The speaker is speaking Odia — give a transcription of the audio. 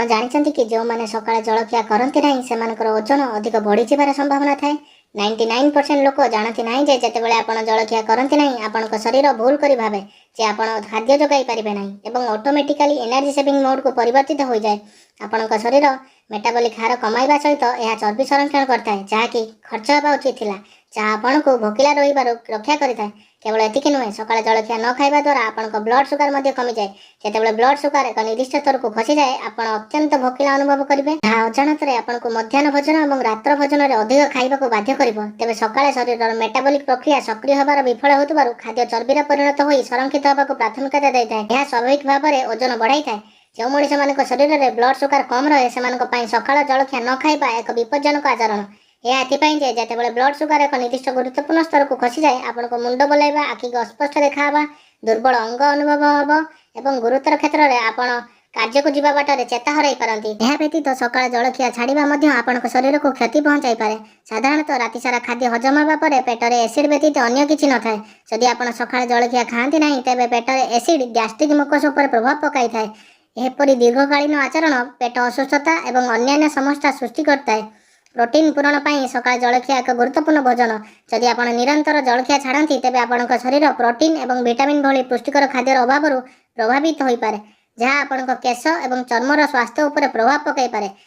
ଆପଣ ଜାଣିଛନ୍ତି କି ଯେଉଁମାନେ ସକାଳେ ଜଳଖିଆ କରନ୍ତି ନାହିଁ ସେମାନଙ୍କର ଓଜନ ଅଧିକ ବଢ଼ିଯିବାର ସମ୍ଭାବନା ଥାଏ। 99% ଲୋକ ଜାଣନ୍ତି ନାହିଁ ଯେ ଯେତେବେଳେ ଆପଣ ଜଳଖିଆ କରନ୍ତି ନାହିଁ ଆପଣଙ୍କ ଶରୀର ଭୁଲ କରି ଭାବେ ଯେ ଆପଣ ଖାଦ୍ୟ ଯୋଗାଇ ପାରିବେ ନାହିଁ ଏବଂ ଅଟୋମେଟିକାଲି ଏନର୍ଜି ସେଭିଂ ମୋଡକୁ ପରିବର୍ତ୍ତିତ ହୋଇଯାଏ। ଆପଣଙ୍କ ଶରୀର ମେଟାବଲିକ୍ ହାର କମାଇବା ସହିତ ଏହା ଚର୍ବି ସଂରକ୍ଷଣ କରିଥାଏ, ଯାହାକି ଖର୍ଚ୍ଚ ହେବା ଉଚିତ ଥିଲା, ଯାହା ଆପଣଙ୍କୁ ଭୋକିଲା ରହିବାରୁ ରକ୍ଷା କରିଥାଏ। କେବଳ ଏତିକି ନୁହେଁ, ସକାଳେ ଜଳଖିଆ ନ ଖାଇବା ଦ୍ୱାରା ଆପଣଙ୍କ ବ୍ଲଡ୍ ସୁଗାର ମଧ୍ୟ କମିଯାଏ। ଯେତେବେଳେ ବ୍ଲଡ୍ ସୁଗାର ଏକ ନିର୍ଦ୍ଦିଷ୍ଟ ସ୍ତରକୁ ଖସିଯାଏ ଆପଣ ଅତ୍ୟନ୍ତ ଭୋକିଲା ଅନୁଭବ କରିବେ, ଯାହା ଅଜାଣତରେ ଆପଣଙ୍କୁ ମଧ୍ୟାହ୍ନ ଭୋଜନ ଏବଂ ରାତ୍ର ଭୋଜନରେ ଅଧିକ ଖାଇବାକୁ ବାଧ୍ୟ କରିବ। ତେବେ ସକାଳେ ଶରୀରର ମେଟାବଲିକ୍ ପ୍ରକ୍ରିୟା ସକ୍ରିୟ ହେବାର ବିଫଳ ହେଉଥିବାରୁ ଖାଦ୍ୟ ଚର୍ବିରେ ପରିଣତ ହୋଇ ସଂରକ୍ଷିତ ହେବାକୁ ପ୍ରାଥମିକତା ଦେଇଥାଏ। ଏହା ସ୍ୱାଭାବିକ ଭାବରେ ଓଜନ ବଢ଼ାଇଥାଏ। ଯେଉଁ ମଣିଷମାନଙ୍କ ଶରୀରରେ ବ୍ଲଡ୍ ସୁଗାର କମ୍ ରହେ ସେମାନଙ୍କ ପାଇଁ ସକାଳ ଜଳଖିଆ ନ ଖାଇବା ଏକ ବିପଜ୍ଜନକ ଆଚରଣ। ଏହା ଏଥିପାଇଁ ଯେ ଯେତେବେଳେ ବ୍ଲଡ୍ ସୁଗାର ଏକ ନିର୍ଦ୍ଦିଷ୍ଟ ଗୁରୁତ୍ୱପୂର୍ଣ୍ଣ ସ୍ତରକୁ ଖସିଯାଏ ଆପଣଙ୍କ ମୁଣ୍ଡ ବୁଲାଇବା, ଆଖିକୁ ଅସ୍ପଷ୍ଟ ଦେଖାହେବା, ଦୁର୍ବଳ ଅଙ୍ଗ ଅନୁଭବ ହେବ ଏବଂ ଗୁରୁତର କ୍ଷେତ୍ରରେ ଆପଣ କାର୍ଯ୍ୟକୁ ଯିବା ବାଟରେ ଚେତା ହରାଇ ପାରନ୍ତି। ଏହା ବ୍ୟତୀତ ସକାଳ ଜଳଖିଆ ଛାଡ଼ିବା ମଧ୍ୟ ଆପଣଙ୍କ ଶରୀରକୁ କ୍ଷତି ପହଞ୍ଚାଇପାରେ। ସାଧାରଣତଃ ରାତିସାରା ଖାଦ୍ୟ ହଜମ ହେବା ପରେ ପେଟରେ ଏସିଡ୍ ବ୍ୟତୀତ ଅନ୍ୟ କିଛି ନଥାଏ। ଯଦି ଆପଣ ସକାଳେ ଜଳଖିଆ ଖାଆନ୍ତି ନାହିଁ ତେବେ ପେଟରେ ଏସିଡ୍ ଗ୍ୟାଷ୍ଟ୍ରିକ୍ ମୁକୋଷ ଉପରେ ପ୍ରଭାବ ପକାଇଥାଏ। ଏପରି ଦୀର୍ଘକାଳୀନ ଆଚରଣ ପେଟ ଅସୁସ୍ଥତା ଏବଂ ଅନ୍ୟାନ୍ୟ ସମସ୍ୟା ସୃଷ୍ଟି କରିଥାଏ। ପ୍ରୋଟିନ୍ ପୂରଣ ପାଇଁ ସକାଳ ଜଳଖିଆ ଏକ ଗୁରୁତ୍ୱପୂର୍ଣ୍ଣ ଭୋଜନ। ଯଦି ଆପଣ ନିରନ୍ତର ଜଳଖିଆ ଛାଡ଼ନ୍ତି ତେବେ ଆପଣଙ୍କ ଶରୀର ପ୍ରୋଟିନ୍ ଏବଂ ଭିଟାମିନ୍ ଭଳି ପୁଷ୍ଟିକର ଖାଦ୍ୟର ଅଭାବରୁ ପ୍ରଭାବିତ ହୋଇପାରେ, ଯାହା ଆପଣଙ୍କ କେଶ ଏବଂ ଚର୍ମର ସ୍ୱାସ୍ଥ୍ୟ ଉପରେ ପ୍ରଭାବ ପକାଇପାରେ।